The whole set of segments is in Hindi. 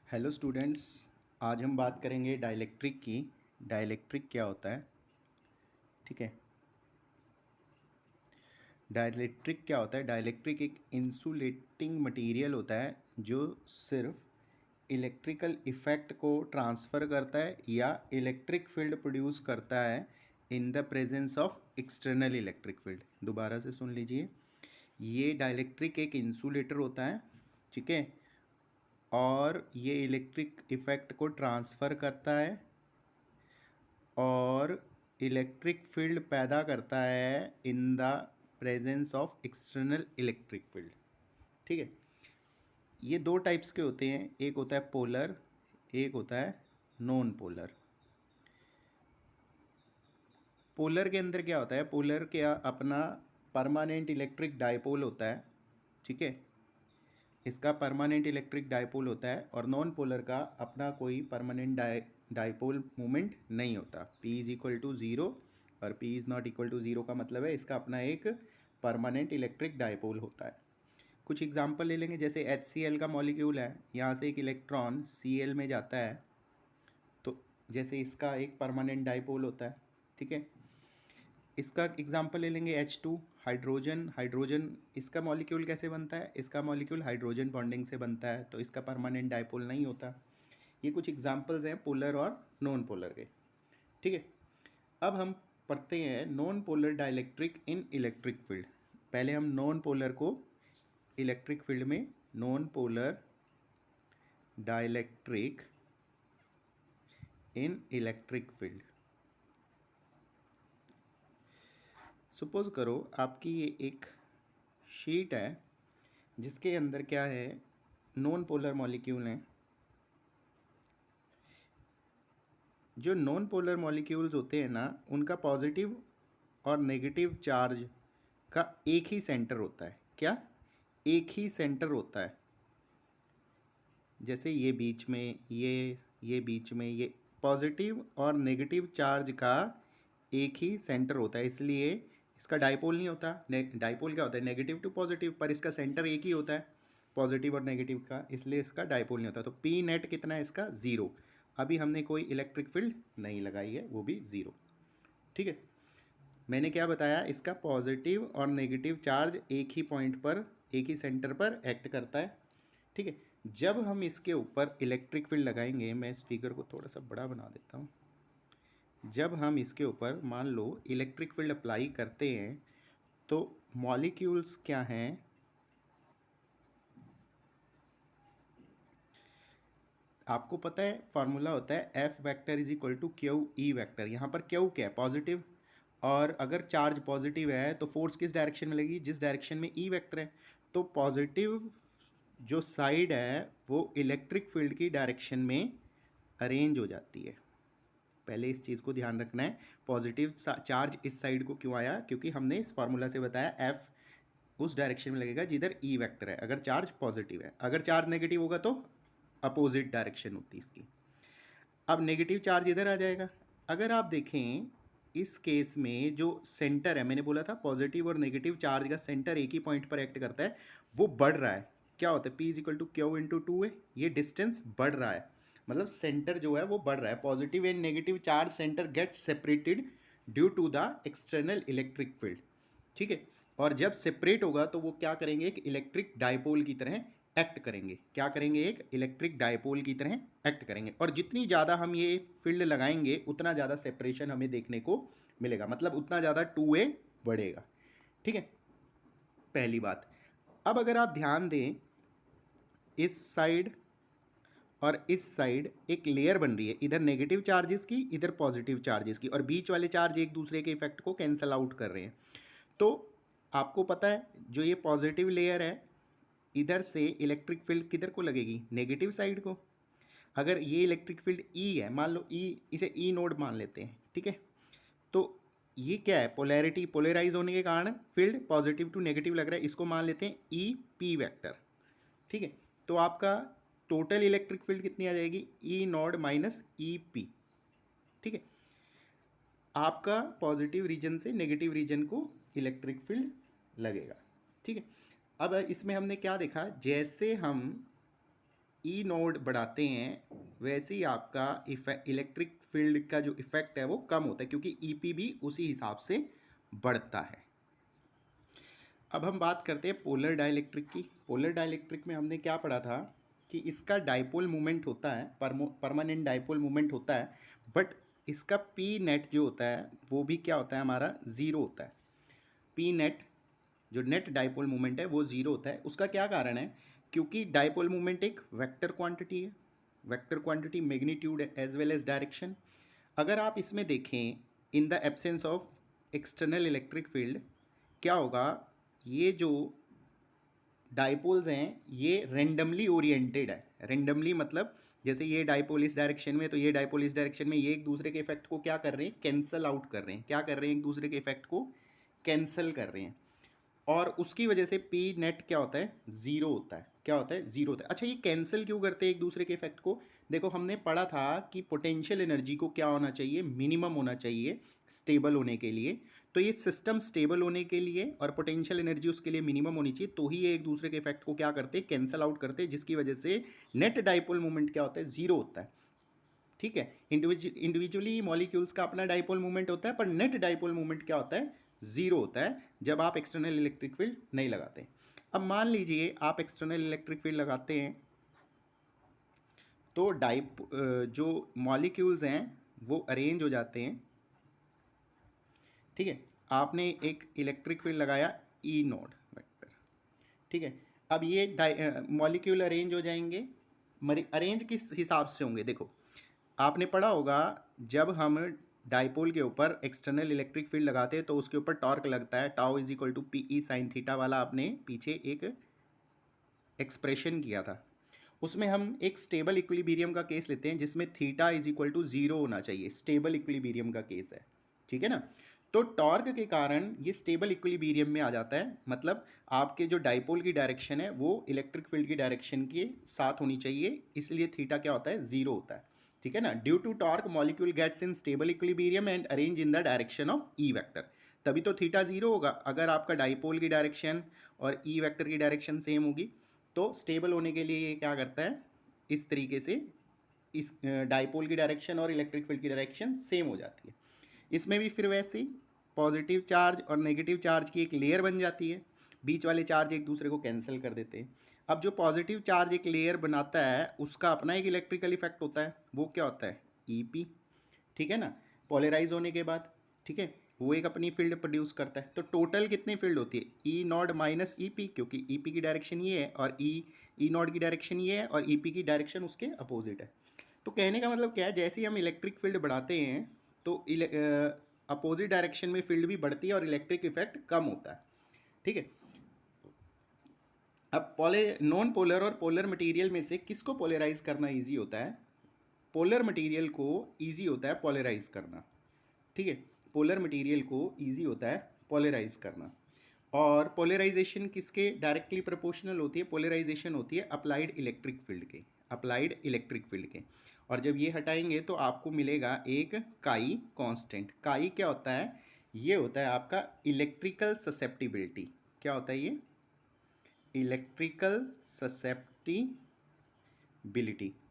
Hello students. आज हम बात करेंगे डाइलेक्ट्रिक की। डाइलेक्ट्रिक क्या होता है? ठीक है। डाइलेक्ट्रिक क्या होता है? डाइलेक्ट्रिक एक इंसुलेटिंग मटेरियल होता है जो सिर्फ इलेक्ट्रिकल इफ़ेक्ट को ट्रांसफ़र करता है या इलेक्ट्रिक फील्ड प्रोड्यूस करता है in the presence of external electric field. दोबारा से सुन लीजिए, ये डाइलेक्ट्रिक एक इंसुलेटर होता है, ठीक है, और ये इलेक्ट्रिक इफ़ेक्ट को ट्रांसफ़र करता है और इलेक्ट्रिक फील्ड पैदा करता है in the presence of external electric field. ठीक है। ये दो टाइप्स के होते हैं, एक होता है पोलर, एक होता है नॉन पोलर। पोलर के अंदर क्या होता है? पोलर के अपना परमानेंट इलेक्ट्रिक डायपोल होता है, ठीक है, इसका परमानेंट इलेक्ट्रिक डायपोल होता है। और नॉन पोलर का अपना कोई परमानेंट डायपोल मोमेंट नहीं होता। P is equal to zero और P is not equal to zero का मतलब है इसका अपना एक परमानेंट इलेक्ट्रिक डायपोल होता है। कुछ एग्जांपल ले लेंगे, जैसे HCl का मॉलिक्यूल है, यहाँ से एक इलेक्ट्रॉन Cl में जाता है, तो जैसे इसका एक परमानेंट डायपोल होता है, ठीक है। इसका एग्जांपल ले लेंगे H2, हाइड्रोजन। हाइड्रोजन इसका मॉलिक्यूल कैसे बनता है? इसका मॉलिक्यूल हाइड्रोजन बॉन्डिंग से बनता है, तो इसका परमानेंट डायपोल नहीं होता। ये कुछ एग्जांपल्स हैं पोलर और नॉन पोलर के, ठीक है। अब हम पढ़ते हैं नॉन पोलर डाइलेक्ट्रिक इन इलेक्ट्रिक फील्ड। पहले हम नॉन पोलर को इलेक्ट्रिक फील्ड में, नॉन पोलर डाइलेक्ट्रिक इन इलेक्ट्रिक फील्ड। सपोज करो आपकी ये एक शीट है जिसके अंदर क्या है, नॉन पोलर मॉलिक्यूल हैं। जो नॉन पोलर मॉलिक्यूल्स होते हैं ना, उनका पॉजिटिव और नेगेटिव चार्ज का एक ही सेंटर होता है। क्या? एक ही सेंटर होता है। जैसे ये बीच में, ये बीच में, ये पॉजिटिव और नेगेटिव चार्ज का एक ही सेंटर होता है, इसलिए इसका डाइपोल नहीं होता। डाइपोल क्या होता है? नेगेटिव टू पॉजिटिव, पर इसका सेंटर एक ही होता है पॉजिटिव और नेगेटिव का, इसलिए इसका डाइपोल नहीं होता। तो पी नेट कितना है इसका? ज़ीरो। अभी हमने कोई इलेक्ट्रिक फील्ड नहीं लगाई है, वो भी ज़ीरो, ठीक है। मैंने क्या बताया? इसका पॉजिटिव और नेगेटिव चार्ज एक ही पॉइंट पर, एक ही सेंटर पर एक्ट करता है, ठीक है। जब हम इसके ऊपर इलेक्ट्रिक फील्ड लगाएंगे, मैं इस फिगर को थोड़ा सा बड़ा बना देता हूँ। जब हम इसके ऊपर मान लो इलेक्ट्रिक फील्ड अप्लाई करते हैं, तो मॉलिक्यूल्स क्या हैं? आपको पता है फार्मूला होता है F vector is equal to q e vector. यहाँ पर क्यू क्या है? पॉजिटिव। और अगर चार्ज पॉजिटिव है तो फोर्स किस डायरेक्शन में लगेगी? जिस डायरेक्शन में ई वेक्टर है। तो पॉजिटिव जो साइड है वो इलेक्ट्रिक फील्ड की डायरेक्शन में अरेंज हो जाती है। पहले इस चीज़ को ध्यान रखना है। पॉजिटिव चार्ज इस साइड को क्यों आया? क्योंकि हमने इस फार्मूला से बताया एफ उस डायरेक्शन में लगेगा जिधर ई वेक्टर है, अगर चार्ज पॉजिटिव है। अगर चार्ज नेगेटिव होगा तो अपोजिट डायरेक्शन होती है इसकी। अब नेगेटिव चार्ज इधर आ जाएगा। अगर आप देखें इस केस में जो सेंटर है, मैंने बोला था पॉजिटिव और नेगेटिव चार्ज का सेंटर एक ही पॉइंट पर एक्ट करता है, वो बढ़ रहा है। क्या होता है? P is equal to q into two है। ये डिस्टेंस बढ़ रहा है, मतलब सेंटर जो है वो बढ़ रहा है। Positive and negative charge centre get separated due to the external electric field, ठीक है। और जब सेपरेट होगा तो वो क्या करेंगे? एक इलेक्ट्रिक डायपोल की तरह एक्ट करेंगे। क्या करेंगे? एक इलेक्ट्रिक डायपोल की तरह एक्ट करेंगे। और जितनी ज़्यादा हम ये फील्ड लगाएंगे उतना ज़्यादा सेपरेशन हमें देखने को मिलेगा, मतलब उतना ज़्यादा 2A बढ़ेगा, ठीक है। पहली बात। अब अगर आप ध्यान दें, इस साइड और इस साइड एक लेयर बन रही है, इधर नेगेटिव चार्जेस की, इधर पॉजिटिव चार्जेस की, और बीच वाले चार्ज एक दूसरे के इफेक्ट को कैंसल आउट कर रहे हैं। तो आपको पता है जो ये पॉजिटिव लेयर है, इधर से इलेक्ट्रिक फील्ड किधर को लगेगी? नेगेटिव साइड को। अगर ये इलेक्ट्रिक फील्ड ई है, मान लो ई, इसे ई नोड मान लेते हैं, ठीक है। तो ये क्या है? पोलैरिटी, पोलराइज होने के कारण फील्ड पॉजिटिव टू नेगेटिव लग रहा है, इसको मान लेते हैं ई पी वैक्टर, ठीक है। तो आपका टोटल इलेक्ट्रिक फील्ड कितनी आ जाएगी? ई नोड माइनस ई पी, ठीक है। आपका पॉजिटिव रीजन से नेगेटिव रीजन को इलेक्ट्रिक फील्ड लगेगा, ठीक है। अब इसमें हमने क्या देखा? जैसे हम ई नोड बढ़ाते हैं वैसे ही आपका इलेक्ट्रिक फील्ड का जो इफेक्ट है वो कम होता है, क्योंकि ईपी भी उसी हिसाब से बढ़ता है। अब हम बात करते हैं पोलर डाइलेक्ट्रिक की। पोलर डाइलेक्ट्रिक में हमने क्या पढ़ा था कि इसका डाइपोल मोमेंट होता है, परमानेंट डाइपोल मोमेंट होता है, बट इसका पी नेट जो होता है वो भी क्या होता है, हमारा ज़ीरो होता है। पी नेट जो नेट डाइपोल मोमेंट है वो ज़ीरो होता है। उसका क्या कारण है, क्योंकि डाइपोल मोमेंट एक वेक्टर क्वांटिटी है, vector quantity magnitude as well as direction. अगर आप इसमें देखें, in the absence of external electric field क्या होगा, ये जो डाइपोल्स हैं ये रेंडमली ओरिएंटेड है। रेंडमली मतलब जैसे ये डाइपोल इस डायरेक्शन में, तो ये डाइपोल इस डायरेक्शन में, ये एक दूसरे के इफेक्ट को क्या कर रहे हैं, कैंसल आउट कर रहे हैं। क्या कर रहे हैं, एक दूसरे के इफेक्ट को कैंसल कर रहे हैं, और उसकी वजह से पी नेट क्या होता है, ज़ीरो होता है। क्या होता है, ज़ीरो होता है। अच्छा, ये कैंसिल क्यों करते हैं एक दूसरे के इफेक्ट को? देखो, हमने पढ़ा था कि पोटेंशियल एनर्जी को क्या होना चाहिए, मिनिमम होना चाहिए स्टेबल होने के लिए। तो ये सिस्टम स्टेबल होने के लिए और पोटेंशियल एनर्जी उसके लिए मिनिमम होनी चाहिए, तो ही ये एक दूसरे के इफेक्ट को क्या करते हैं, कैंसल आउट करते हैं, जिसकी वजह से नेट डाइपोल मोमेंट क्या होता है, ज़ीरो होता है। ठीक है, इंडिविजुअली मॉलिक्यूल्स का अपना डाइपोल मोमेंट होता है, पर नेट डाइपोल मोमेंट क्या होता है, ज़ीरो होता है, जब आप एक्सटर्नल इलेक्ट्रिक फील्ड नहीं लगाते। अब मान लीजिए आप एक्सटर्नल इलेक्ट्रिक फील्ड लगाते हैं, तो जो मॉलिक्यूल्स हैं वो अरेंज हो जाते हैं। ठीक है, आपने एक इलेक्ट्रिक फील्ड लगाया ई नोड वेक्टर। ठीक है, अब ये मॉलिक्यूल अरेंज हो जाएंगे। अरेंज किस हिसाब से होंगे, देखो आपने पढ़ा होगा, जब हम डाइपोल के ऊपर एक्सटर्नल इलेक्ट्रिक फील्ड लगाते हैं तो उसके ऊपर टॉर्क लगता है, tau is equal to p e sine theta वाला आपने पीछे एक एक्सप्रेशन किया था। उसमें हम एक स्टेबल इक्विलिब्रियम का केस लेते हैं जिसमें theta is equal to zero होना चाहिए, स्टेबल इक्विलिब्रियम का केस है। ठीक है ना, तो टॉर्क के कारण ये स्टेबल इक्विलिब्रियम में आ जाता है, मतलब आपके जो डाइपोल की डायरेक्शन है वो इलेक्ट्रिक फील्ड की डायरेक्शन के साथ होनी चाहिए, इसलिए थीटा क्या होता है, ज़ीरो होता है। ठीक है ना, due to torque molecule gets in stable equilibrium and arrange in the direction of e vector, तभी तो थीटा ज़ीरो होगा। अगर आपका डाइपोल की डायरेक्शन और ई वेक्टर की डायरेक्शन सेम होगी, तो स्टेबल होने के लिए ये क्या करता है, इस तरीके से इस डाइपोल की डायरेक्शन और इलेक्ट्रिक फील्ड की डायरेक्शन सेम हो जाती है। इसमें भी फिर वैसे ही पॉजिटिव चार्ज और नेगेटिव चार्ज की एक लेयर बन जाती है, बीच वाले चार्ज एक दूसरे को कैंसिल कर देते हैं। अब जो पॉजिटिव चार्ज एक लेयर बनाता है उसका अपना एक इलेक्ट्रिकल इफेक्ट होता है, वो क्या होता है, ईपी। ठीक है ना, पोलराइज होने के बाद, ठीक है, वो एक अपनी फील्ड प्रोड्यूस करता है। तो टोटल कितनी फील्ड होती है, ई नॉट माइनस ई पी, क्योंकि ई पी की डायरेक्शन ये है और ई नॉट की डायरेक्शन ये है और ई पी की डायरेक्शन उसके अपोजिट है। तो कहने का मतलब क्या है, जैसे ही हम इलेक्ट्रिक फील्ड बढ़ाते हैं तो अपोजिट डायरेक्शन में फील्ड भी बढ़ती है और इलेक्ट्रिक इफेक्ट कम होता है। ठीक है, अब नॉन पोलर और पोलर मटेरियल में से किसको पोलराइज करना इजी होता है, पोलर मटेरियल को इजी होता है पोलराइज करना। ठीक है, पोलर मटेरियल को इजी होता है पोलराइज करना, और पोलराइजेशन किसके डायरेक्टली प्रोपोर्शनल होती है, पोलराइजेशन होती है अप्लाइड इलेक्ट्रिक फील्ड के, अप्लाइड इलेक्ट्रिक फील्ड के। और जब ये हटाएंगे तो आपको मिलेगा एक काई कांस्टेंट। काई क्या होता है, ये होता है आपका इलेक्ट्रिकल ससेप्टिबिलिटी। क्या होता है ये, इलेक्ट्रिकल ससेप्टिबिलिटी।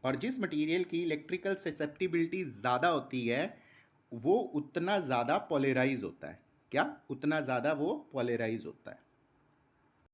और जिस मटेरियल की इलेक्ट्रिकल ससेप्टिबिलिटी ज़्यादा होती है वो उतना ज़्यादा पोलराइज होता है। क्या, उतना ज़्यादा वो पोलराइज होता है।